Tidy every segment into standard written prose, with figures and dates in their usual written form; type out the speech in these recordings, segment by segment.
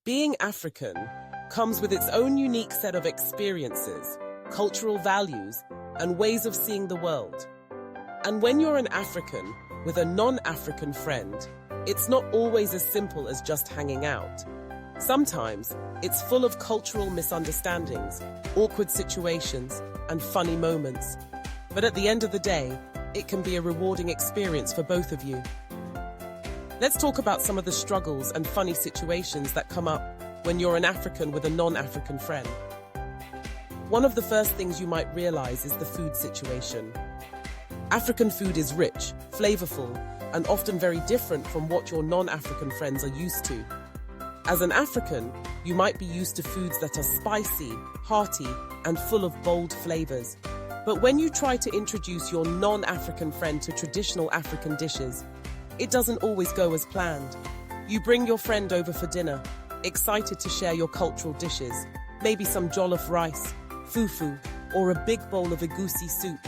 Being African comes with its own unique set of experiences, cultural values, and ways of seeing the world. And when you're an African with a non-African friend, it's not always as simple as just hanging out. Sometimes it's full of cultural misunderstandings, awkward situations, and funny moments. But at the end of the day, it can be a rewarding experience for both of you. Let's talk about some of the struggles and funny situations that come up when you're an African with a non-African friend. One of the first things you might realize is the food situation. African food is rich, flavorful, and often very different from what your non-African friends are used to. As an African, you might be used to foods that are spicy, hearty, and full of bold flavors. But when you try to introduce your non-African friend to traditional African dishes, it doesn't always go as planned. You bring your friend over for dinner, excited to share your cultural dishes, maybe some jollof rice, fufu, or a big bowl of egusi soup.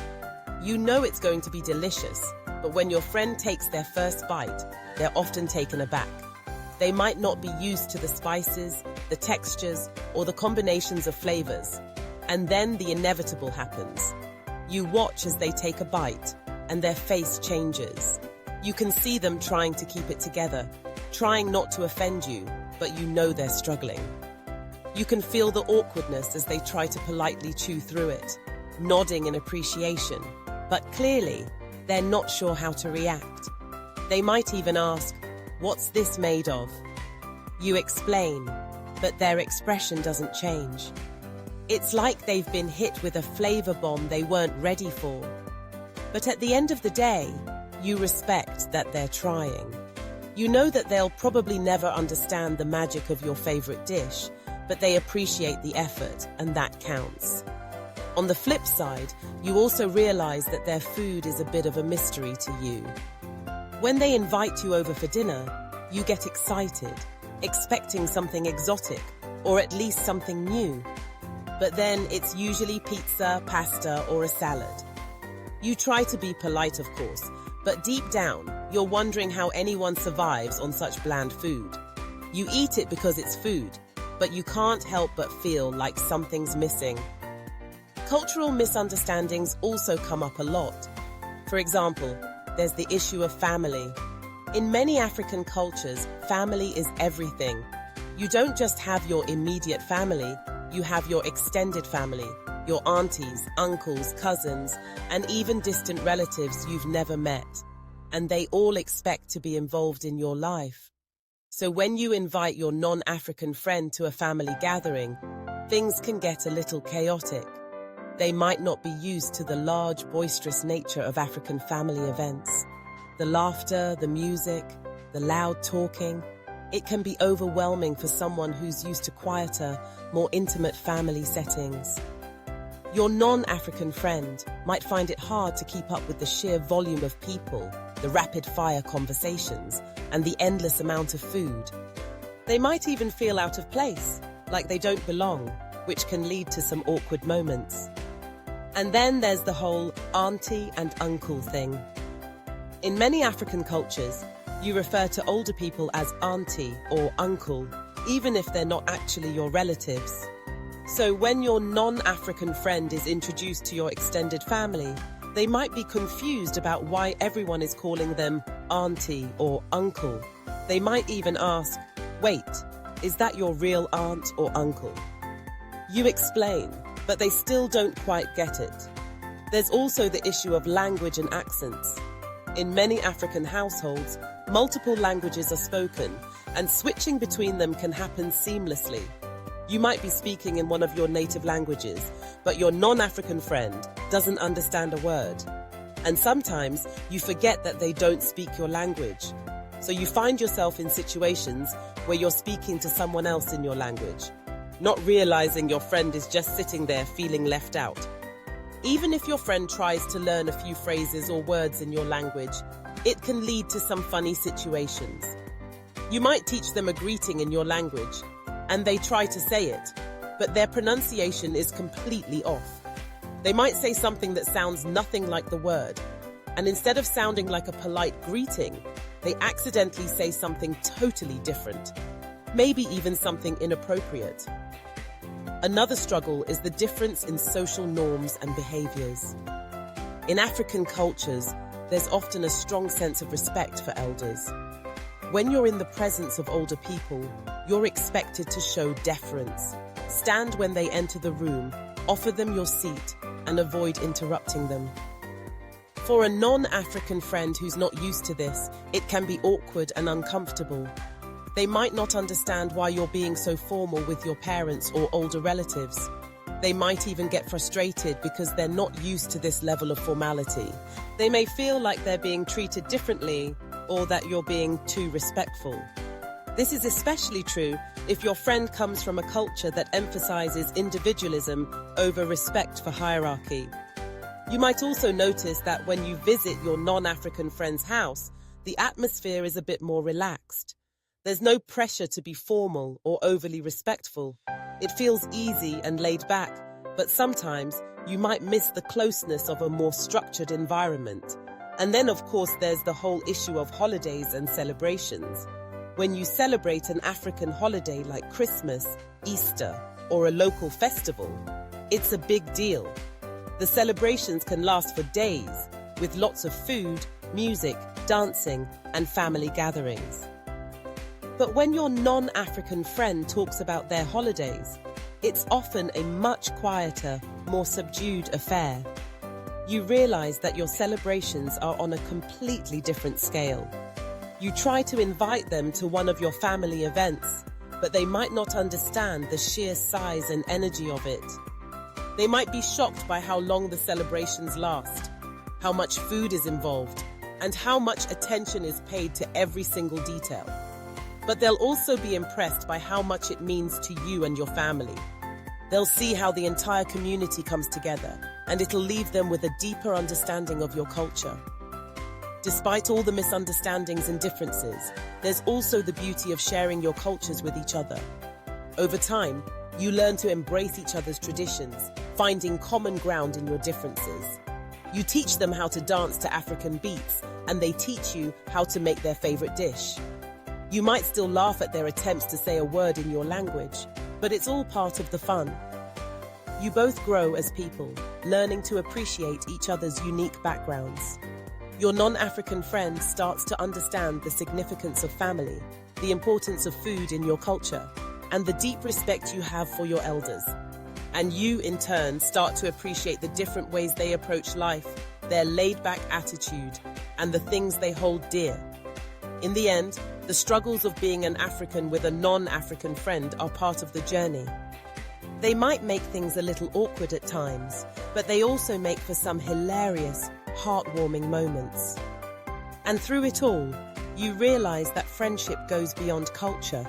You know it's going to be delicious, but when your friend takes their first bite, they're often taken aback. They might not be used to the spices, the textures, or the combinations of flavors. And then the inevitable happens. You watch as they take a bite, and their face changes. You can see them trying to keep it together, trying not to offend you, but you know they're struggling. You can feel the awkwardness as they try to politely chew through it, nodding in appreciation, but clearly, they're not sure how to react. They might even ask, "What's this made of?" You explain, but their expression doesn't change. It's like they've been hit with a flavor bomb they weren't ready for. But at the end of the day, you respect that they're trying. You know that they'll probably never understand the magic of your favorite dish, but they appreciate the effort, and that counts. On the flip side, you also realize that their food is a bit of a mystery to you. When they invite you over for dinner, you get excited, expecting something exotic, or at least something new. But then it's usually pizza, pasta, or a salad. You try to be polite, of course, but deep down, you're wondering how anyone survives on such bland food. You eat it because it's food, but you can't help but feel like something's missing. Cultural misunderstandings also come up a lot. For example, there's the issue of family. In many African cultures, family is everything. You don't just have your immediate family, you have your extended family, your aunties, uncles, cousins, and even distant relatives you've never met. And they all expect to be involved in your life. So when you invite your non-African friend to a family gathering, things can get a little chaotic. They might not be used to the large, boisterous nature of African family events. The laughter, the music, the loud talking, it can be overwhelming for someone who's used to quieter, more intimate family settings. Your non-African friend might find it hard to keep up with the sheer volume of people, the rapid-fire conversations, and the endless amount of food. They might even feel out of place, like they don't belong, which can lead to some awkward moments. And then there's the whole auntie and uncle thing. In many African cultures, you refer to older people as auntie or uncle, even if they're not actually your relatives. So when your non-African friend is introduced to your extended family, they might be confused about why everyone is calling them auntie or uncle. They might even ask, "Wait, is that your real aunt or uncle?" You explain, but they still don't quite get it. There's also the issue of language and accents. In many African households, multiple languages are spoken, and switching between them can happen seamlessly. You might be speaking in one of your native languages, but your non-African friend doesn't understand a word. And sometimes you forget that they don't speak your language. So you find yourself in situations where you're speaking to someone else in your language, not realizing your friend is just sitting there feeling left out. Even if your friend tries to learn a few phrases or words in your language, it can lead to some funny situations. You might teach them a greeting in your language, and they try to say it, but their pronunciation is completely off. They might say something that sounds nothing like the word, and instead of sounding like a polite greeting, they accidentally say something totally different. maybe even something inappropriate. Another struggle is the difference in social norms and behaviors. In African cultures, there's often a strong sense of respect for elders. When you're in the presence of older people, you're expected to show deference. Stand when they enter the room, offer them your seat, and avoid interrupting them. For a non-African friend who's not used to this, it can be awkward and uncomfortable. They might not understand why you're being so formal with your parents or older relatives. They might even get frustrated because they're not used to this level of formality. They may feel like they're being treated differently or that you're being too respectful. This is especially true if your friend comes from a culture that emphasizes individualism over respect for hierarchy. You might also notice that when you visit your non-African friend's house, the atmosphere is a bit more relaxed. There's no pressure to be formal or overly respectful. It feels easy and laid back, but sometimes you might miss the closeness of a more structured environment. And then, of course, there's the whole issue of holidays and celebrations. When you celebrate an African holiday like Christmas, Easter, or a local festival, it's a big deal. The celebrations can last for days, with lots of food, music, dancing, and family gatherings. But when your non-African friend talks about their holidays, it's often a much quieter, more subdued affair. You realize that your celebrations are on a completely different scale. You try to invite them to one of your family events, but they might not understand the sheer size and energy of it. They might be shocked by how long the celebrations last, how much food is involved, and how much attention is paid to every single detail. But they'll also be impressed by how much it means to you and your family. They'll see how the entire community comes together, and it'll leave them with a deeper understanding of your culture. Despite all the misunderstandings and differences, there's also the beauty of sharing your cultures with each other. Over time, you learn to embrace each other's traditions, finding common ground in your differences. You teach them how to dance to African beats, and they teach you how to make their favorite dish. You might still laugh at their attempts to say a word in your language, but it's all part of the fun. You both grow as people, learning to appreciate each other's unique backgrounds. Your non-African friend starts to understand the significance of family, the importance of food in your culture, and the deep respect you have for your elders. And you, in turn, start to appreciate the different ways they approach life, their laid-back attitude, and the things they hold dear. In the end, the struggles of being an African with a non-African friend are part of the journey. They might make things a little awkward at times, but they also make for some hilarious, heartwarming moments. And through it all, you realize that friendship goes beyond culture.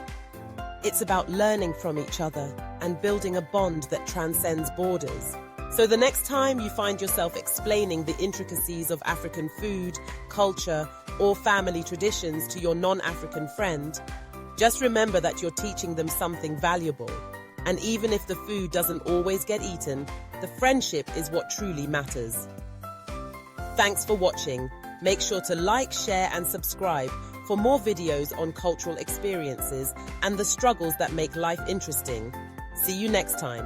It's about learning from each other and building a bond that transcends borders. So the next time you find yourself explaining the intricacies of African food, culture, or family traditions to your non-African friend, just remember that you're teaching them something valuable. And even if the food doesn't always get eaten, the friendship is what truly matters. Thanks for watching. Make sure to like, share, and subscribe for more videos on cultural experiences and the struggles that make life interesting. See you next time.